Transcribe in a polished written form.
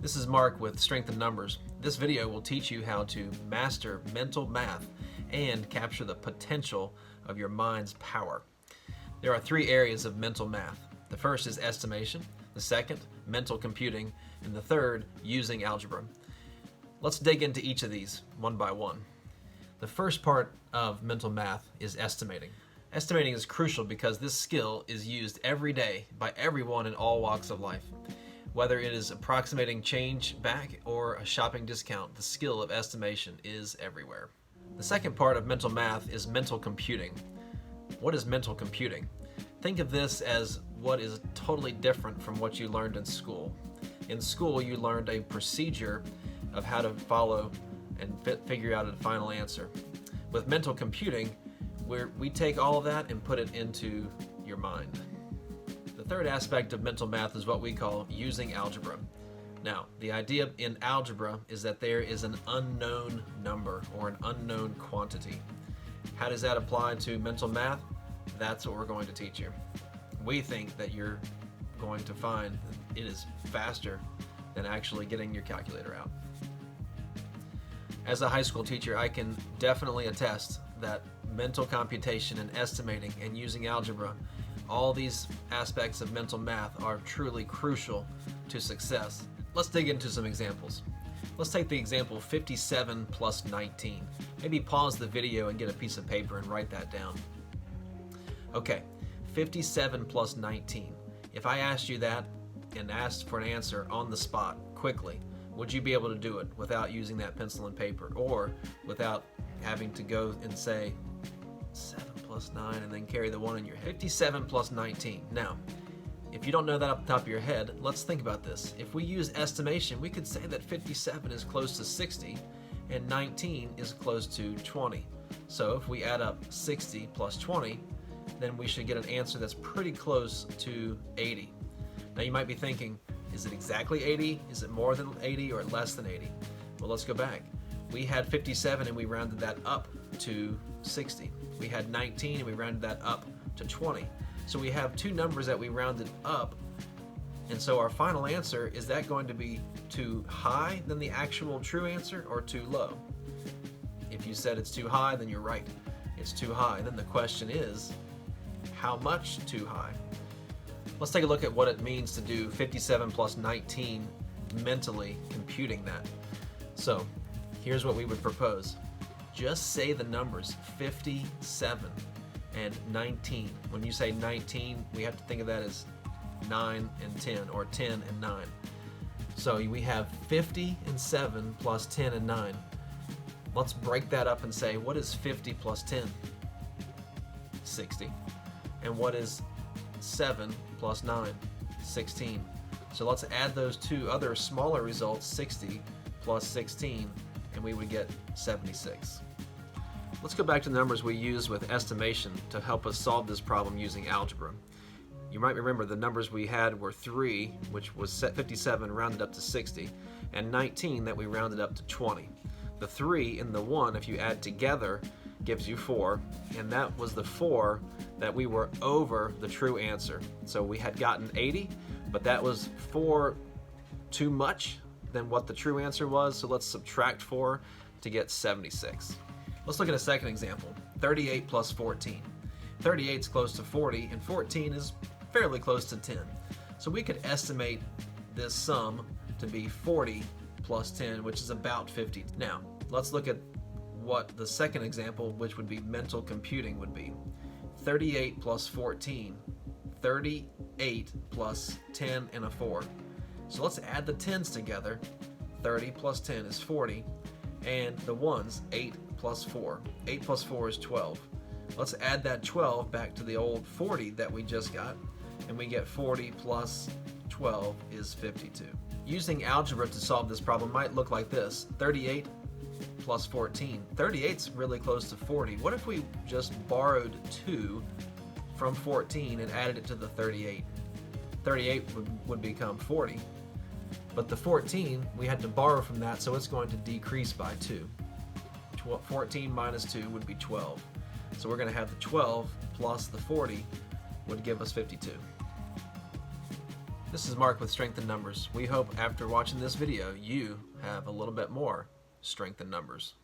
This is Mark with Strength in Numbers. This video will teach you how to master mental math and capture the potential of your mind's power. There are three areas of mental math. The first is estimation, the second, mental computing, and the third, using algebra. Let's dig into each of these one by one. The first part of mental math is estimating. Estimating is crucial because this skill is used every day by everyone in all walks of life. Whether it is approximating change back or a shopping discount, the skill of estimation is everywhere. The second part of mental math is mental computing. What is mental computing? Think of this as what is totally different from what you learned in school. In school, you learned a procedure of how to follow and figure out a final answer. With mental computing, we take all of that and put it into your mind. The third aspect of mental math is what we call using algebra. Now, the idea in algebra is that there is an unknown number or an unknown quantity. How does that apply to mental math? That's what we're going to teach you. We think that you're going to find that it is faster than actually getting your calculator out. As a high school teacher, I can definitely attest that mental computation and estimating and using algebra, all these aspects of mental math are truly crucial to success. Let's dig into some examples. Let's take the example 57 plus 19. Maybe pause the video and get a piece of paper and write that down. Okay, 57 plus 19. If I asked you that and asked for an answer on the spot, quickly, would you be able to do it without using that pencil and paper or without having to go and say 7 plus 9 and then carry the 1 in your head? 57 plus 19. Now, if you don't know that off the top of your head, let's think about this. If we use estimation, we could say that 57 is close to 60 and 19 is close to 20. So if we add up 60 plus 20, then we should get an answer that's pretty close to 80. Now you might be thinking, is it exactly 80? Is it more than 80 or less than 80? Well, let's go back. We had 57 and we rounded that up to 60. We had 19 and we rounded that up to 20. So we have two numbers that we rounded up, and so our final answer, is that going to be too high than the actual true answer or too low? If you said it's too high, then you're right. It's too high. Then the question is, how much too high? Let's take a look at what it means to do 57 plus 19 mentally computing that. So here's what we would propose. Just say the numbers 57 and 19. When you say 19, we have to think of that as 9 and 10, or 10 and 9. So we have 50 and 7 plus 10 and 9. Let's break that up and say, what is 50 plus 10? 60. And what is 7 plus 9? 16. So let's add those two other smaller results, 60 plus 16, and we would get 76. Let's go back to the numbers we used with estimation to help us solve this problem using algebra. You might remember the numbers we had were 3, which was 57 rounded up to 60, and 19 that we rounded up to 20. The 3 and the 1, if you add together, gives you 4, and that was the 4 that we were over the true answer. So we had gotten 80, but that was 4 too much than what the true answer was, so let's subtract 4 to get 76. Let's look at a second example, 38 plus 14. 38 is close to 40, and 14 is fairly close to 10. So we could estimate this sum to be 40 plus 10, which is about 50. Now, let's look at what the second example, which would be mental computing, would be. 38 plus 14, 38 plus 10 and a 4. So let's add the 10s together. 30 plus 10 is 40, and the 1s, 8 plus 4. 8 plus 4 is 12. Let's add that 12 back to the old 40 that we just got, and we get 40 plus 12 is 52. Using algebra to solve this problem might look like this. 38 plus 14. 38's really close to 40. What if we just borrowed 2 from 14 and added it to the 38? 38 would become 40. But the 14, we had to borrow from that, so it's going to decrease by 2. 14 minus 2 would be 12. So we're going to have the 12 plus the 40 would give us 52. This is Mark with Strength in Numbers. We hope after watching this video you have a little bit more strength in numbers.